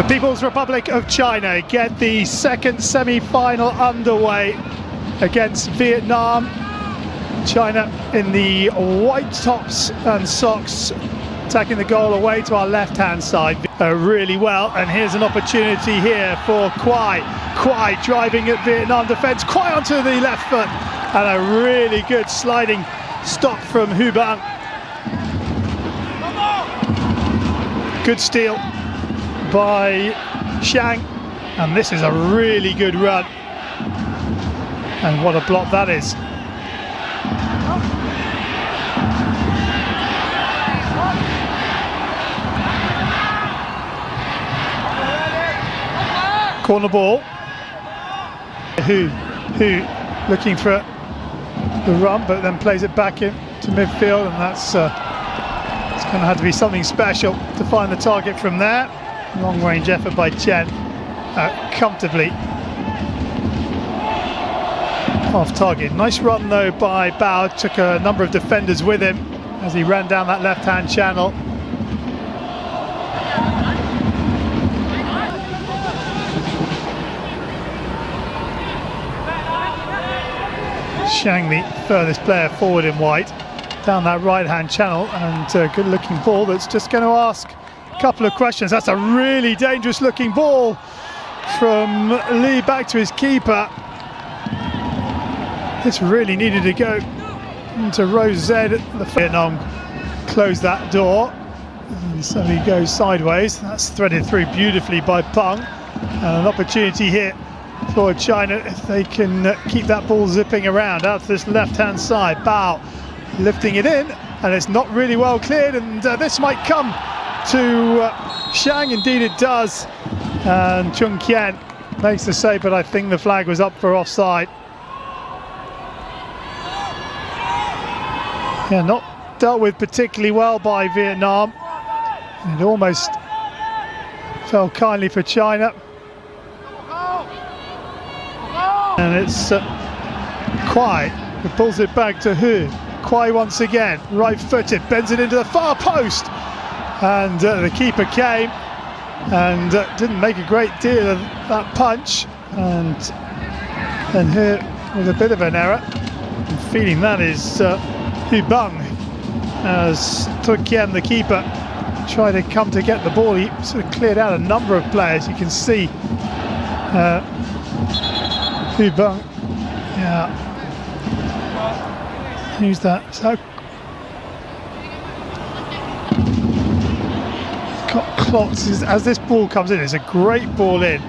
The People's Republic of China get the second semi-final underway against Vietnam. China in the white tops and socks, attacking the goal away to our left-hand side really well. And here's an opportunity here for Quai. Quai driving at Vietnam defence, Quai onto the left foot, and a really good sliding stop from Hu Bang. Good steal by Shang, and this is a really good run, and what a block that is. Corner ball. Hu looking for the run, but then plays it back into midfield, and that's it's going to have to be something special to find the target from there. Long range effort by Chen, comfortably off target. Nice run though by Bao, took a number of defenders with him as he ran down that left hand channel. Shang, the furthest player forward in white, down that right hand channel, and a good looking ball that's just going to ask a couple of questions. That's a really dangerous looking ball from Lee back to his keeper. This really needed to go into row Z. The Vietnam closed that door, and so he goes sideways. That's threaded through beautifully by Peng, and an opportunity here for China if they can keep that ball zipping around out to this left hand side. Bao lifting it in, and it's not really well cleared, and this might come to Shang. Indeed it does, and Chung Kian makes the save, but I think the flag was up for offside. Yeah, not dealt with particularly well by Vietnam. It almost fell kindly for China. And it's Quai who pulls it back to Hu. Quai once again, right-footed, bends it into the far post, and the keeper came and didn't make a great deal of that punch, and here with a bit of an error. I'm feeling that is Hu Bang, as Tu Kien, the keeper, tried to come to get the ball. He sort of cleared out a number of players. You can see Hu Bang, yeah. Who's that? So got clots as this ball comes in. It's a great ball in,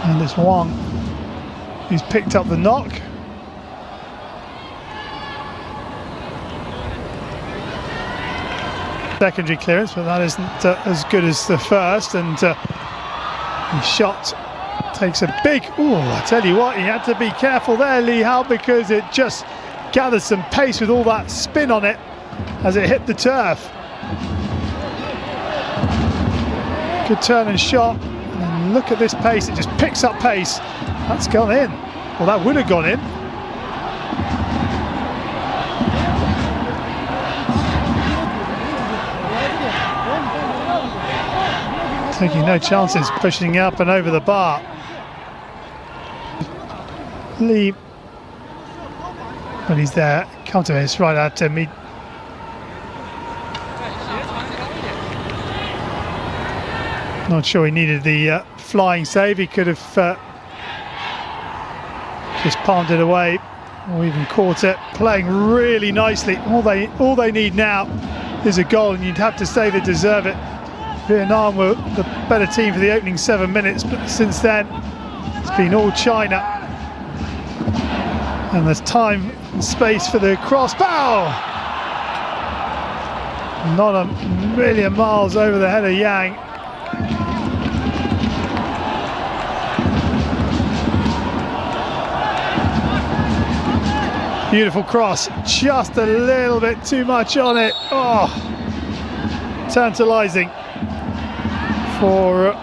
and this Wang, who's picked up the knock. Secondary clearance, but that isn't as good as the first, and the shot takes a big, I tell you what, he had to be careful there, Li Hao, because it just gathered some pace with all that spin on it as it hit the turf. Good turn and shot, and look at this pace, it just picks up pace. That's gone in, well that would have gone in. Taking no chances, pushing up and over the bar. Lee, but he's there, come to his right out to me. Not sure he needed the flying save. He could have just palmed it away or even caught it. Playing really nicely. All they need now is a goal, and you'd have to say they deserve it. Vietnam were the better team for the opening 7 minutes, but since then it's been all China. And there's time and space for the cross. Bao! Not a million miles over the head of Yang. Beautiful cross, just a little bit too much on it. Oh, tantalising for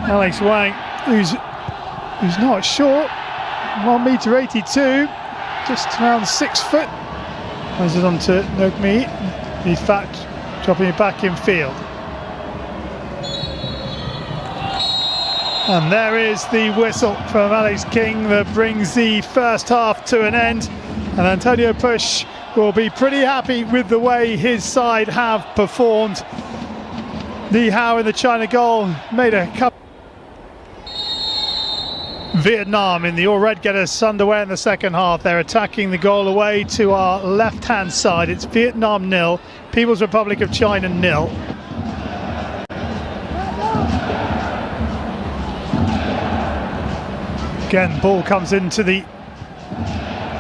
Alex Wang, who's not short, 1m82, just around 6 foot. Throws it on to Nok Mi, the fat dropping it back in field. And there is the whistle from Alex King that brings the first half to an end. And Antonio Puig will be pretty happy with the way his side have performed. Li Hao in the China goal made a couple. Vietnam in the all-red get us underway in the second half. They're attacking the goal away to our left-hand side. It's Vietnam 0, People's Republic of China 0. Again, ball comes into the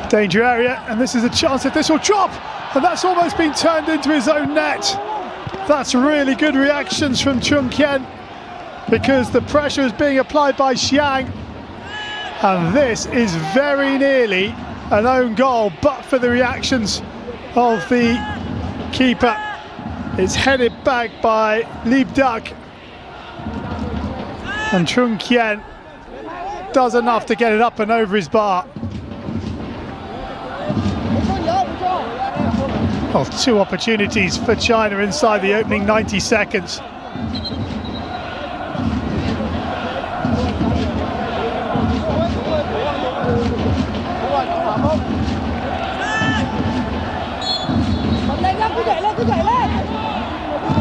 danger area, and this is a chance that this will drop, and that's almost been turned into his own net. That's really good reactions from Chung Kien, because the pressure is being applied by Xiang, and this is very nearly an own goal, but for the reactions of the keeper. It's headed back by Li Duc, and Chung Kien does enough to get it up and over his bar. Well, 2 opportunities for China inside the opening 90 seconds.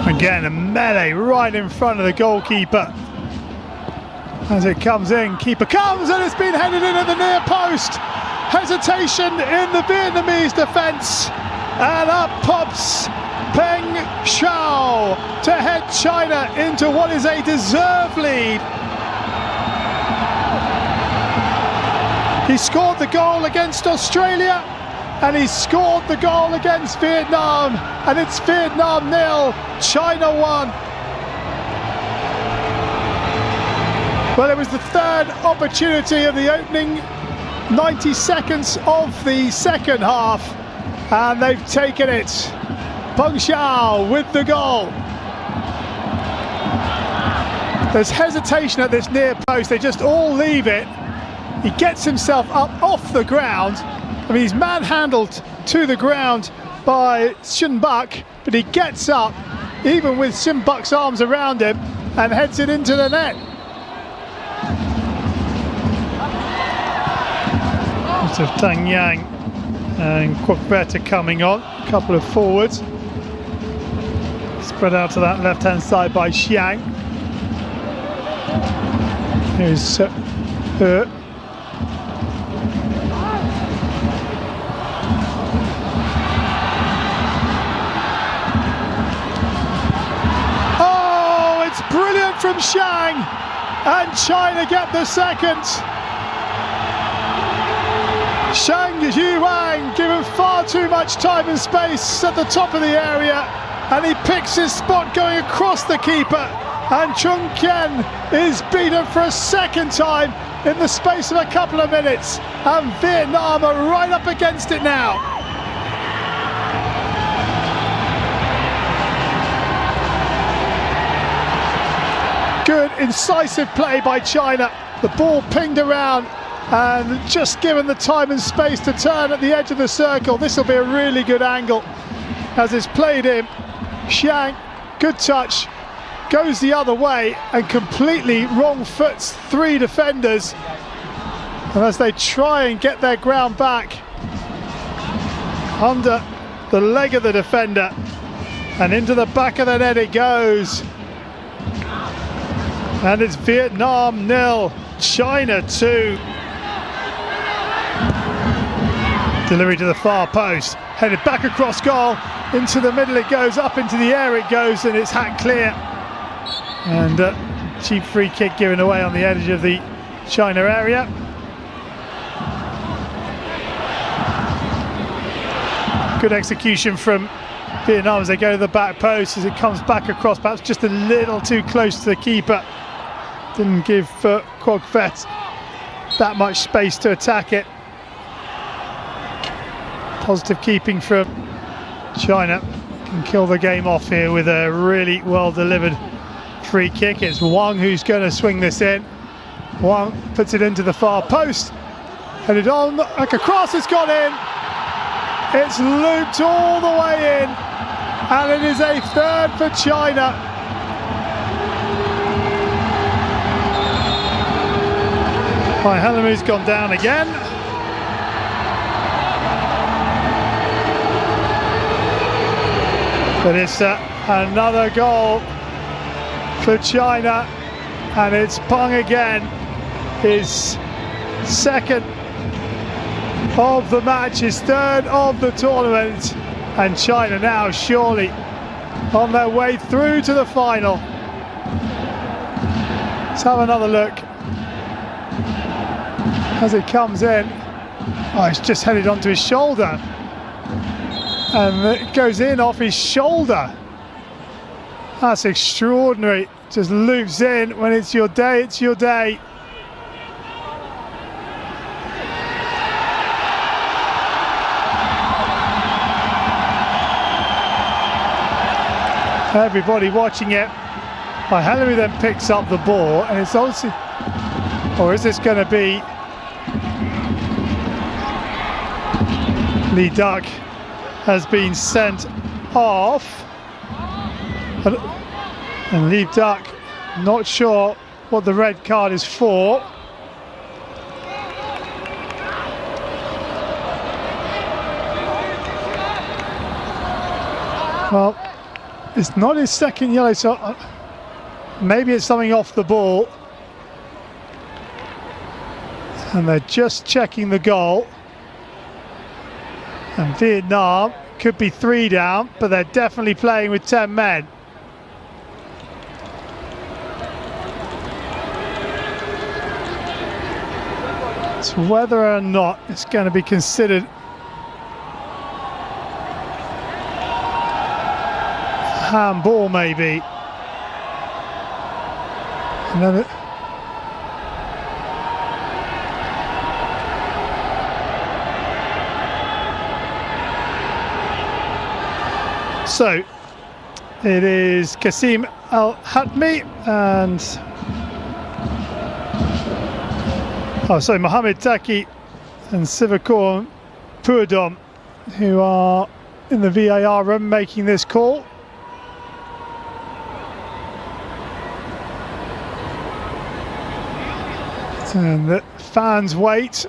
Again, a melee right in front of the goalkeeper. As it comes in, keeper comes, and it's been headed in at the near post. Hesitation in the Vietnamese defence, and up pops Peng Shao to head China into what is a deserved lead. He scored the goal against Australia, and he scored the goal against Vietnam, and it's Vietnam 0, China 1. Well, it was the third opportunity of the opening 90 seconds of the second half, and they've taken it. Peng Shao with the goal. There's hesitation at this near post, they just all leave it. He gets himself up off the ground. I mean, he's manhandled to the ground by Shin Buk, but he gets up, even with Shin Buk's arms around him, and heads it into the net. Of Tang Yang and Kwok Vet are coming on, a couple of forwards. Spread out to that left-hand side by Xiang. Here's He. Oh, it's brilliant from Xiang, and China get the second. Shang Yuwang given far too much time and space at the top of the area, and he picks his spot going across the keeper, and Chung Kien is beaten for a second time in the space of a couple of minutes, and Vietnam are right up against it now. Good incisive play by China, the ball pinged around, and just given the time and space to turn at the edge of the circle. This will be a really good angle as it's played in. Xiang, good touch, goes the other way and completely wrong foots 3 defenders, and as they try and get their ground back under the leg of the defender, and into the back of the net it goes, and it's Vietnam 0, China 2. Delivery to the far post, headed back across goal, into the middle it goes, up into the air it goes, and it's hacked clear. And cheap free kick given away on the edge of the China area. Good execution from Vietnam as they go to the back post, as it comes back across, perhaps just a little too close to the keeper. Didn't give Kwok Vet that much space to attack it. Positive keeping from China, can kill the game off here with a really well delivered free kick. It's Wang who's going to swing this in. Wang puts it into the far post, headed on like a cross, it's gone in. It's looped all the way in, and it is a third for China. Helamu's gone down again. But it's another goal for China, and it's Peng again, his second of the match, his third of the tournament, and China now surely on their way through to the final. Let's have another look as it comes in. Oh, it's just headed onto his shoulder, and it goes in off his shoulder. That's extraordinary. Just loops in. When it's your day, it's your day. Everybody watching it. Helamu then picks up the ball, and it's obviously, or is this going to be Lee Duck has been sent off, and Lee Duck not sure what the red card is for. Well, it's not his second yellow, so maybe it's something off the ball, and they're just checking the goal. And Vietnam could be 3 down, but they're definitely playing with 10 men. So whether or not it's going to be considered handball, maybe. And then so it is Qasim Al-Hatmi and Mohamed Taki and Sivakorn Puadom, who are in the VAR room making this call. And the fans wait.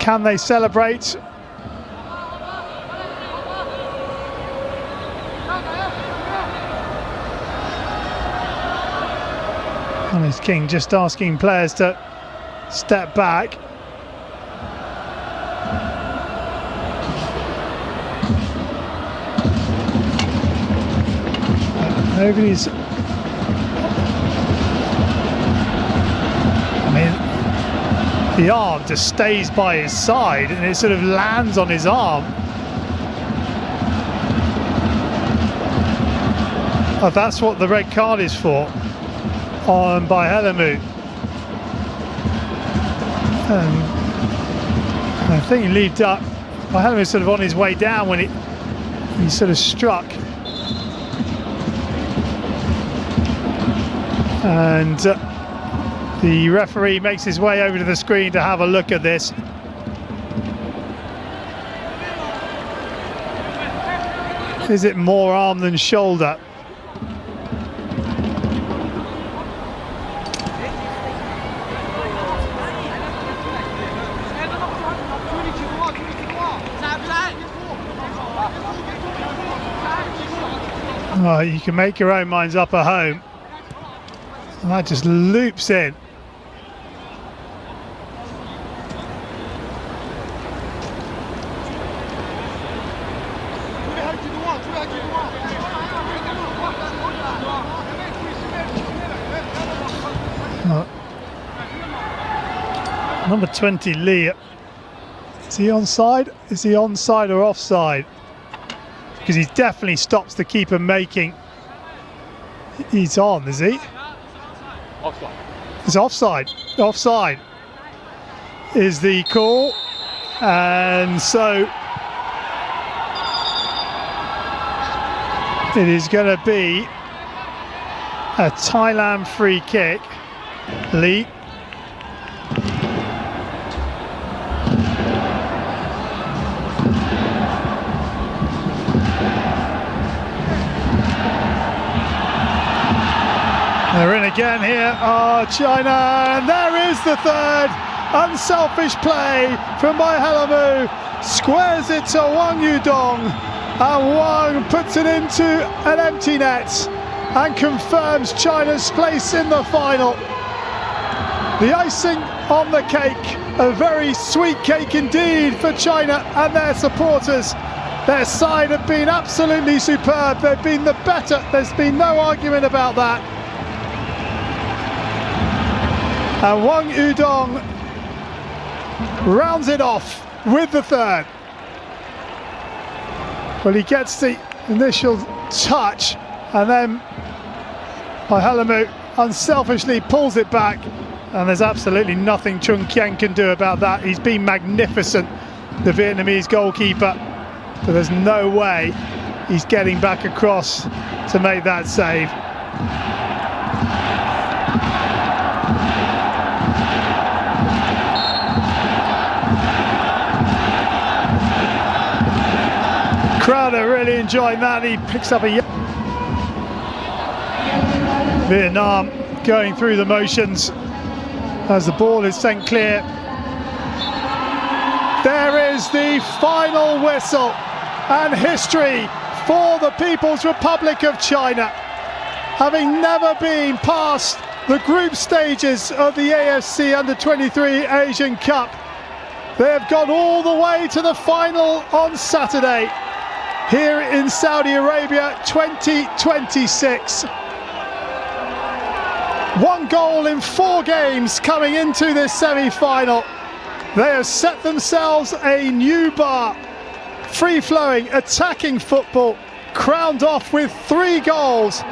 Can they celebrate? Honest King just asking players to step back. Nobody's. I mean, the arm just stays by his side and it sort of lands on his arm. Oh, that's what the red card is for. On by Helamu. I think he leaped up. Helamu was sort of on his way down when he sort of struck. And the referee makes his way over to the screen to have a look at this. Is it more arm than shoulder? Oh, you can make your own minds up at home. And that just loops in. Number 20, Lee. Is he onside? Is he onside or offside? Because he definitely stops the keeper making. He's on, is he? Offside. It's offside. Offside is the call, and so it is going to be a Thailand free kick. Lee. again here. Oh, China, and there is the third. Unselfish play from Mai Halamu. Squares it to Wang Yudong. And Wang puts it into an empty net and confirms China's place in the final. The icing on the cake, a very sweet cake indeed for China and their supporters. Their side have been absolutely superb. They've been the better. There's been no argument about that. And Wang Yudong rounds it off with the third. Well, he gets the initial touch and then Mai Halamu unselfishly pulls it back, and there's absolutely nothing Chung Kian can do about that. He's been magnificent, the Vietnamese goalkeeper, but there's no way he's getting back across to make that save. Crowd are really enjoying that. He picks up a Vietnam going through the motions as the ball is sent clear. There is the final whistle, and history for the People's Republic of China. Having never been past the group stages of the AFC Under-23 Asian Cup, they have gone all the way to the final on Saturday here in Saudi Arabia 2026. 1 goal in 4 games coming into this semi-final. They have set themselves a new bar. Free-flowing, attacking football, crowned off with 3 goals.